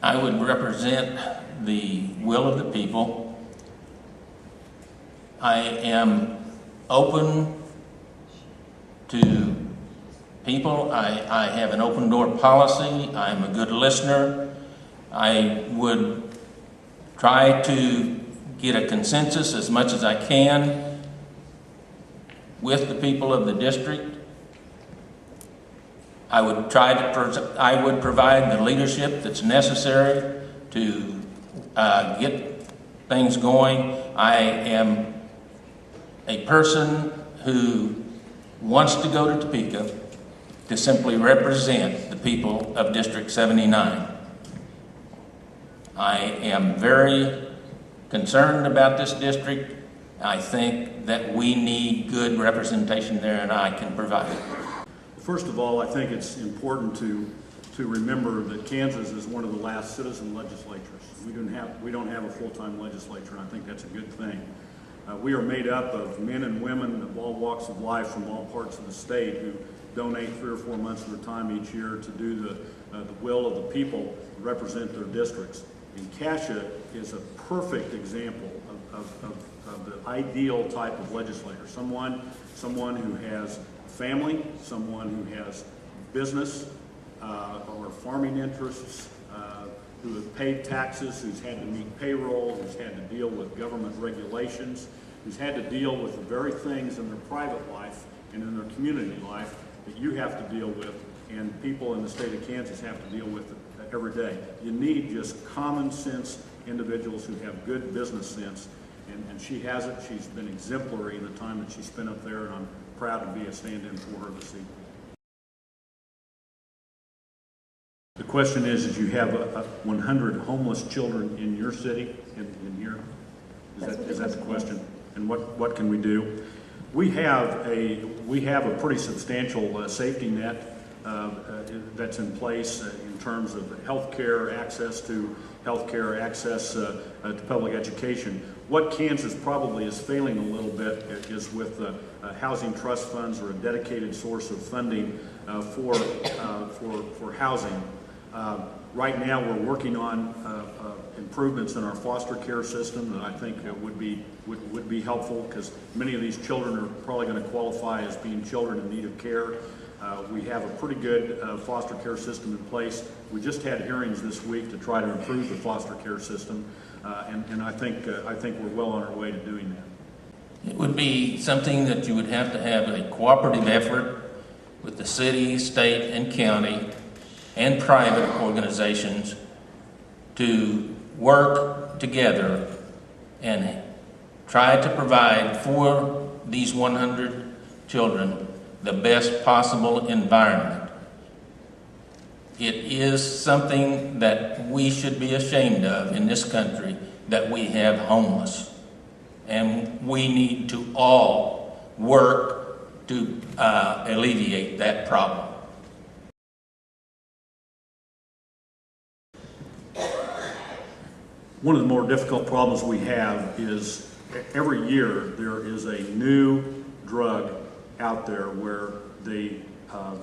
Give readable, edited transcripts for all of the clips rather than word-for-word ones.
I would represent the will of the people. I am open to people. I have an open door policy. I'm a good listener. I would try to get a consensus as much as I can with the people of the district. I would provide the leadership that's necessary to get things going. I am a person who wants to go to Topeka to simply represent the people of District 79. I am very concerned about this district. I think that we need good representation there, and I can provide it. First of all, I think it's important to remember that Kansas is one of the last citizen legislatures. We don't have a full-time legislature, and I think that's a good thing. We are made up of men and women of all walks of life from all parts of the state who donate 3 or 4 months of their time each year to do the will of the people, represent their districts. And Cassia is a perfect example of the ideal type of legislator, someone who has family, someone who has business or farming interests, who has paid taxes, who's had to meet payroll, who's had to deal with government regulations, who's had to deal with the very things in their private life and in their community life that you have to deal with and people in the state of Kansas have to deal with every day. You need just common sense individuals who have good business sense, and she has it. She's been exemplary in the time that she spent up there, and I'm proud to be a stand-in for her this evening. The question is you have 100 homeless children in your city, in here? Is that the question? And what can we do? We have a pretty substantial safety net that's in place in terms of health care, access to health care, access to public education. What Kansas probably is failing a little bit is with housing trust funds or a dedicated source of funding for housing. Right now we're working on improvements in our foster care system that I think would be helpful, because many of these children are probably going to qualify as being children in need of care. We have a pretty good foster care system in place. We just had hearings this week to try to improve the foster care system, and I think we're well on our way to doing that. It would be something that you would have to have a cooperative effort with the city, state, and county and private organizations to work together and try to provide for these 100 children the best possible environment. It is something that we should be ashamed of in this country, that we have homeless. And we need to all work to alleviate that problem. One of the more difficult problems we have is every year there is a new drug out there where the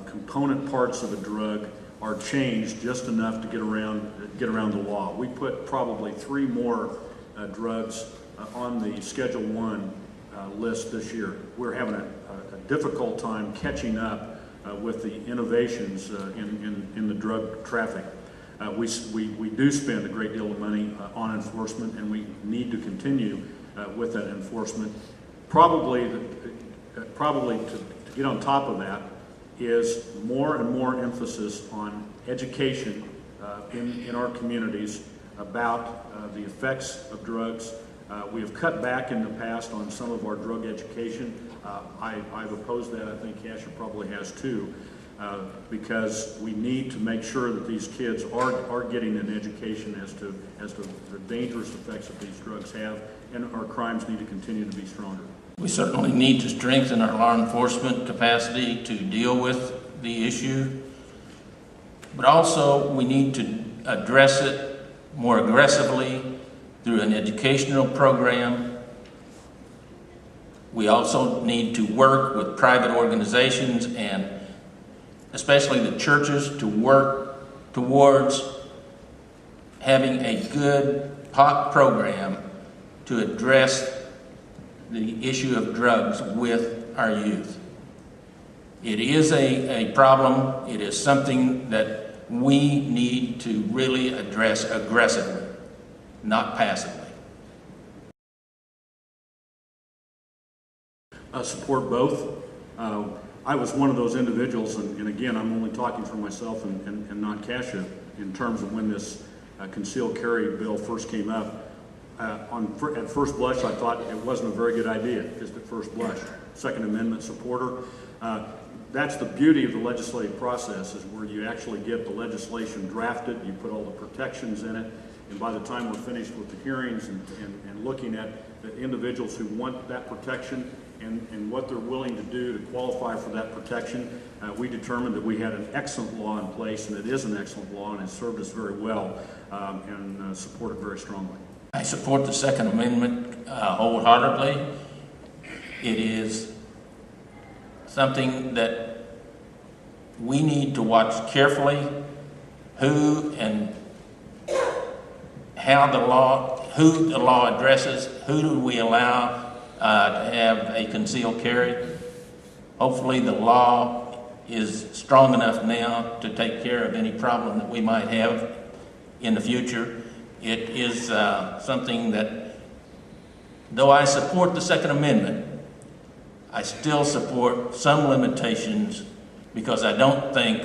component parts of the drug are changed just enough to get around the law. We put probably 3 more drugs on the Schedule 1 list this year. We're having a difficult time catching up with the innovations in the drug traffic. We do spend a great deal of money on enforcement, and we need to continue with that enforcement. Probably to get on top of that is more and more emphasis on education in our communities about the effects of drugs. We have cut back in the past on some of our drug education. I've opposed that. I think Cassia probably has too, because we need to make sure that these kids are getting an education as to the dangerous effects that these drugs have, and our crimes need to continue to be stronger. We certainly need to strengthen our law enforcement capacity to deal with the issue, but also we need to address it more aggressively through an educational program. We also need to work with private organizations and especially the churches to work towards having a good program to address the issue of drugs with our youth. It is a problem. It is something that we need to really address aggressively, not passively. Support both. I was one of those individuals, and again, I'm only talking for myself and not Cassia, in terms of when this concealed carry bill first came up. At first blush, I thought it wasn't a very good idea, just at first blush. Second Amendment supporter. That's the beauty of the legislative process, is where you actually get the legislation drafted, you put all the protections in it, and by the time we're finished with the hearings and looking at the individuals who want that protection and what they're willing to do to qualify for that protection, we determined that we had an excellent law in place, and it is an excellent law, and it served us very well, and support it very strongly. I support the Second Amendment wholeheartedly. It is something that we need to watch carefully, who and how who the law addresses, who do we allow to have a concealed carry. Hopefully the law is strong enough now to take care of any problem that we might have in the future. It is something that, though I support the Second Amendment, I still support some limitations, because I don't think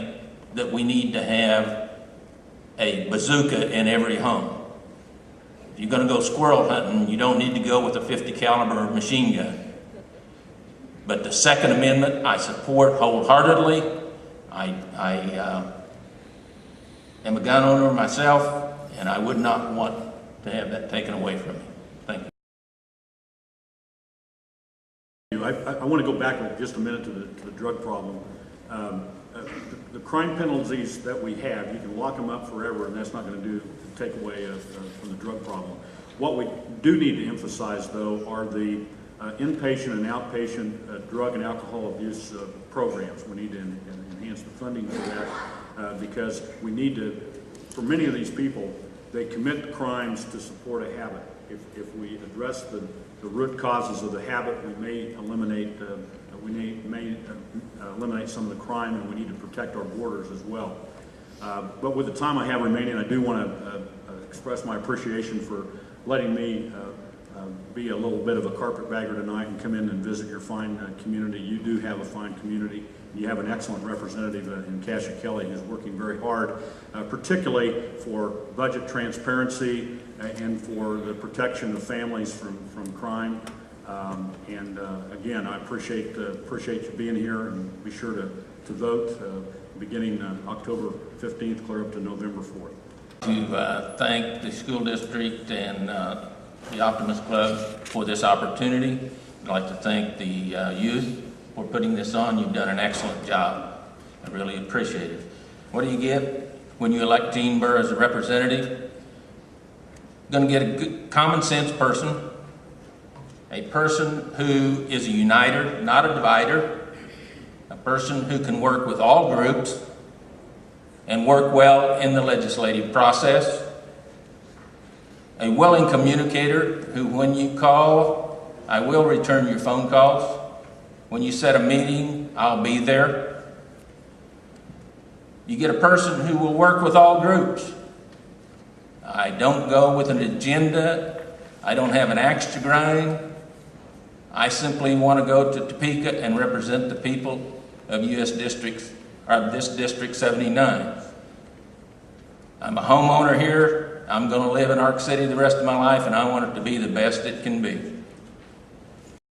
that we need to have a bazooka in every home. If you're going to go squirrel hunting, you don't need to go with a .50 caliber machine gun. But the Second Amendment, I support wholeheartedly. I am a gun owner myself, and I would not want to have that taken away from me. Thank you. I want to go back just a minute to the drug problem. The crime penalties that we have, you can lock them up forever, and that's not going to take away from the drug problem. What we do need to emphasize, though, are the inpatient and outpatient drug and alcohol abuse programs. We need to enhance the funding for that, because we need to, for many of these people, they commit crimes to support a habit. If we address the root causes of the habit, we may eliminate eliminate some of the crime, and we need to protect our borders as well. But with the time I have remaining, I do want to express my appreciation for letting me be a little bit of a carpetbagger tonight and come in and visit your fine community. You do have a fine community. You have an excellent representative in Cassia Kelly, who's working very hard, particularly for budget transparency and for the protection of families from crime. Again, I appreciate you being here, and be sure to vote beginning October 15th, clear up to November 4th. To thank the school district and the Optimist Club for this opportunity. I'd like to thank the youth for putting this on. You've done an excellent job. I really appreciate it. What do you get when you elect Gene Burr as a representative? You're going to get a good, common sense person, a person who is a uniter, not a divider, a person who can work with all groups and work well in the legislative process, a willing communicator who, when you call, I will return your phone calls. When you set a meeting, I'll be there. You get a person who will work with all groups. I don't go with an agenda. I don't have an axe to grind. I simply want to go to Topeka and represent the people of this District 79. I'm a homeowner here. I'm going to live in Ark City the rest of my life, and I want it to be the best it can be.